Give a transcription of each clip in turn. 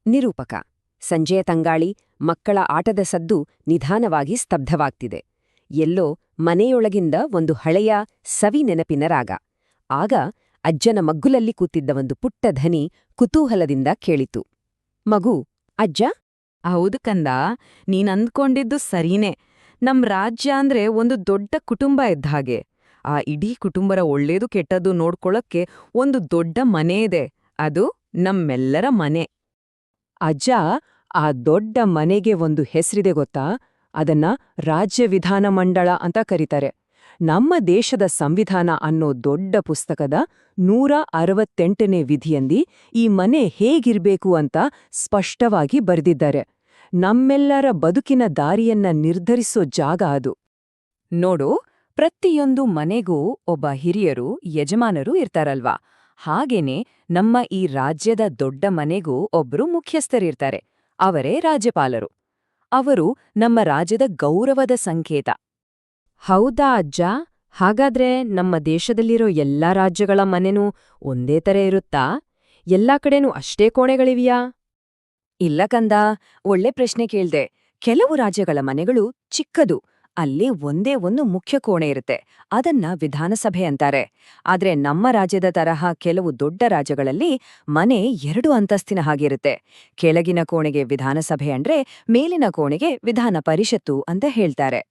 ನಿರೂಪಕ. ಸಂಜೆಯ ತಂಗಾಳಿ, ಮಕ್ಕಳ ಆಟದ ಸದ್ದು ನಿಧಾನವಾಗಿ ಸ್ತಬ್ಧವಾಗ್ತಿದೆ. ಎಲ್ಲೋ ಮನೆಯೊಳಗಿಂದ ಒಂದು ಹಳೆಯ ಸವಿ ನೆನಪಿನ ರಾಗ. ಆಗ ಅಜ್ಜನ ಮಗ್ಗುಲಲ್ಲಿ ಕೂತಿದ್ದ ಒಂದು ಪುಟ್ಟ ಧನಿ ಕುತೂಹಲದಿಂದ ಕೇಳಿತು. ಮಗು, ಅಜ್ಜ? ಹೌದು ಕಂದ, ನೀನಂದ್ಕೊಂಡಿದ್ದು ಸರಿನೇ. ನಮ್ ರಾಜ್ಯ ಅಂದ್ರೆ ಒಂದು ದೊಡ್ಡ ಕುಟುಂಬ ಇದ್ದ ಹಾಗೆ. ಆ ಇಡೀ ಕುಟುಂಬರ ಒಳ್ಳೇದು ಕೆಟ್ಟದ್ದು ನೋಡ್ಕೊಳಕ್ಕೆ ಒಂದು ದೊಡ್ಡ ಮನೆ ಇದೆ. ಅದು ನಮ್ಮೆಲ್ಲರ ಮನೆ. ಅಜ್ಜ, ಆ ದೊಡ್ಡ ಮನೆಗೆ ಒಂದು ಹೆಸರಿದೆ ಗೊತ್ತಾ? ಅದನ್ನ ರಾಜ್ಯ ವಿಧಾನ ಮಂಡಳ ಅಂತ ಕರೀತಾರೆ. ನಮ್ಮ ದೇಶದ ಸಂವಿಧಾನ ಅನ್ನೋ ದೊಡ್ಡ ಪುಸ್ತಕದ 168ನೇ ವಿಧಿಯಂದಿ ಈ ಮನೆ ಹೇಗಿರ್ಬೇಕು ಅಂತ ಸ್ಪಷ್ಟವಾಗಿ ಬರೆದಿದ್ದಾರೆ. ನಮ್ಮೆಲ್ಲರ ಬದುಕಿನ ದಾರಿಯನ್ನ ನಿರ್ಧರಿಸೋ ಜಾಗ ಅದು. ನೋಡು, ಪ್ರತಿಯೊಂದು ಮನೆಗೂ ಒಬ್ಬ ಹಿರಿಯರು, ಯಜಮಾನರು ಇರ್ತಾರಲ್ವಾ? ಹಾಗೇನೆ ನಮ್ಮ ಈ ರಾಜ್ಯದ ದೊಡ್ಡ ಮನೆಗೂ ಒಬ್ರು ಮುಖ್ಯಸ್ಥರಿರ್ತಾರೆ. ಅವರೇ ರಾಜ್ಯಪಾಲರು. ಅವರು ನಮ್ಮ ರಾಜ್ಯದ ಗೌರವದ ಸಂಕೇತ. ಹೌದಾ ಅಜ್ಜ? ಹಾಗಾದ್ರೆ ನಮ್ಮ ದೇಶದಲ್ಲಿರೋ ಎಲ್ಲಾ ರಾಜ್ಯಗಳ ಮನೆನೂ ಒಂದೇ ತರ ಇರುತ್ತಾ? ಎಲ್ಲಾ ಕಡೆನೂ ಅಷ್ಟೇ ಕೋಣೆಗಳಿವ್ಯಾ? ಇಲ್ಲ ಕಂದ, ಒಳ್ಳೆ ಪ್ರಶ್ನೆ ಕೇಳ್ದೆ. ಕೆಲವು ರಾಜ್ಯಗಳ ಮನೆಗಳು ಚಿಕ್ಕದು. ಅಲ್ಲಿ ಒಂದೇ ಒಂದು ಮುಖ್ಯ ಕೋಣೆ ಇರುತ್ತೆ. ಅದನ್ನ ವಿಧಾನಸಭೆ ಅಂತಾರೆ. ಆದ್ರೆ ನಮ್ಮ ರಾಜ್ಯದ ತರಹ ಕೆಲವು ದೊಡ್ಡ ರಾಜ್ಯಗಳಲ್ಲಿ ಮನೆ 2 ಅಂತಸ್ತಿನ ಹಾಗಿರುತ್ತೆ. ಕೆಳಗಿನ ಕೋಣೆಗೆ ವಿಧಾನಸಭೆ ಅಂದ್ರೆ ಮೇಲಿನ ಕೋಣೆಗೆ ವಿಧಾನ ಪರಿಷತ್ತು ಅಂತ ಹೇಳ್ತಾರೆ.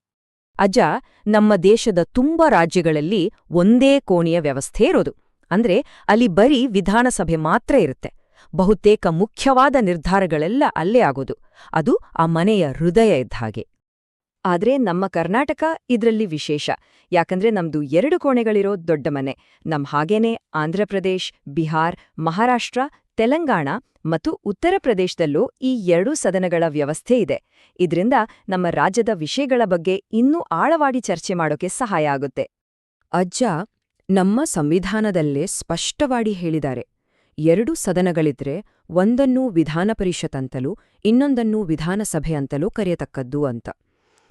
ಅಜ್ಜ, ನಮ್ಮ ದೇಶದ ತುಂಬಾ ರಾಜ್ಯಗಳಲ್ಲಿ ಒಂದೇ ಕೋಣೆಯ ವ್ಯವಸ್ಥೆ ಇರೋದು. ಅಂದ್ರೆ ಅಲ್ಲಿ ಬರೀ ವಿಧಾನಸಭೆ ಮಾತ್ರ ಇರುತ್ತೆ. ಬಹುತೇಕ ಮುಖ್ಯವಾದ ನಿರ್ಧಾರಗಳೆಲ್ಲ ಅಲ್ಲೇ ಆಗೋದು. ಅದು ಆ ಮನೆಯ ಹೃದಯ ಇದ್ದ ಹಾಗೆ. ಆದ್ರೆ ನಮ್ಮ ಕರ್ನಾಟಕ ಇದ್ರಲ್ಲಿ ವಿಶೇಷ. ಯಾಕಂದ್ರೆ ನಮ್ದು 2 ಕೋಣೆಗಳಿರೋ ದೊಡ್ಡ ಮನೆ. ಹಾಗೇನೆ ಆಂಧ್ರಪ್ರದೇಶ್, ಬಿಹಾರ್, ಮಹಾರಾಷ್ಟ್ರ, ತೆಲಂಗಾಣ ಮತ್ತು ಉತ್ತರ ಪ್ರದೇಶದಲ್ಲೂ ಈ 2 ಸದನಗಳ ವ್ಯವಸ್ಥೆ ಇದೆ. ಇದ್ರಿಂದ ನಮ್ಮ ರಾಜ್ಯದ ವಿಷಯಗಳ ಬಗ್ಗೆ ಇನ್ನೂ ಆಳವಾಗಿ ಚರ್ಚೆ ಮಾಡೋಕೆ ಸಹಾಯ ಆಗುತ್ತೆ. ಅಜ್ಜ, ನಮ್ಮ ಸಂವಿಧಾನದಲ್ಲೇ ಸ್ಪಷ್ಟವಾಗಿ ಹೇಳಿದ್ದಾರೆ, 2 ಸದನಗಳಿದ್ರೆ ಒಂದನ್ನು ವಿಧಾನ ಪರಿಷತ್ ಅಂತಲೂ ಇನ್ನೊಂದನ್ನು ವಿಧಾನಸಭೆ ಅಂತಲೂ ಕರೆಯತಕ್ಕದ್ದು ಅಂತ.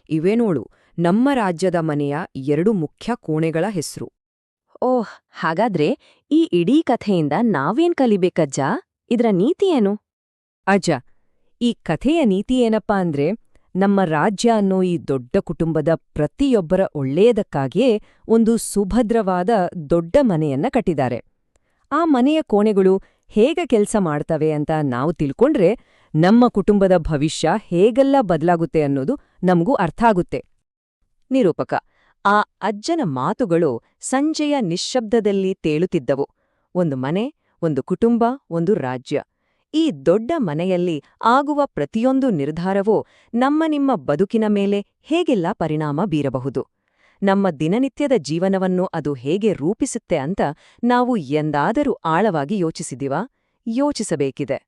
ಇವೇನೋಳು ನಮ್ಮ ರಾಜ್ಯದ ಮನೆಯ 2 ಮುಖ್ಯ ಕೋಣೆಗಳ ಹೆಸರು. ಓಹ್, ಹಾಗಾದ್ರೆ ಈ ಇಡೀ ಕಥೆಯಿಂದ ನಾವೇನ್ ಕಲಿಬೇಕಜ್ಜ? ಇದ್ರ ನೀತಿ ಏನು? ಅಜ್ಜ, ಈ ಕಥೆಯ ನೀತಿ ಏನಪ್ಪಾ ಅಂದ್ರೆ, ನಮ್ಮ ರಾಜ್ಯ ಅನ್ನೋ ಈ ದೊಡ್ಡ ಕುಟುಂಬದ ಪ್ರತಿಯೊಬ್ಬರ ಒಳ್ಳೆಯದಕ್ಕಾಗಿಯೇ ಒಂದು ಸುಭದ್ರವಾದ ದೊಡ್ಡ ಮನೆಯನ್ನ ಕಟ್ಟಿದ್ದಾರೆ. ಆ ಮನೆಯ ಕೋಣೆಗಳು ಹೇಗೆ ಕೆಲಸ ಮಾಡ್ತವೆ ಅಂತ ನಾವು ತಿಳ್ಕೊಂಡ್ರೆ ನಮ್ಮ ಕುಟುಂಬದ ಭವಿಷ್ಯ ಹೇಗೆಲ್ಲ ಬದಲಾಗುತ್ತೆ ಅನ್ನೋದು ನಮಗೂ ಅರ್ಥ ಆಗುತ್ತೆ. ನಿರೂಪಕ. ಆ ಅಜ್ಜನ ಮಾತುಗಳು ಸಂಜೆಯ ನಿಶ್ಶಬ್ದದಲ್ಲಿ ತೇಲುತ್ತಿದ್ದವು. ಒಂದು ಮನೆ, ಒಂದು ಕುಟುಂಬ, ಒಂದು ರಾಜ್ಯ. ಈ ದೊಡ್ಡ ಮನೆಯಲ್ಲಿ ಆಗುವ ಪ್ರತಿಯೊಂದು ನಿರ್ಧಾರವೂ ನಿಮ್ಮ ಬದುಕಿನ ಮೇಲೆ ಹೇಗೆಲ್ಲ ಪರಿಣಾಮ ಬೀರಬಹುದು, ನಮ್ಮ ದಿನನಿತ್ಯದ ಜೀವನವನ್ನು ಅದು ಹೇಗೆ ರೂಪಿಸುತ್ತೆ ಅಂತ ನಾವು ಎಂದಾದರೂ ಆಳವಾಗಿ ಯೋಚಿಸಿದಿವಾ? ಯೋಚಿಸಬೇಕಿದೆ.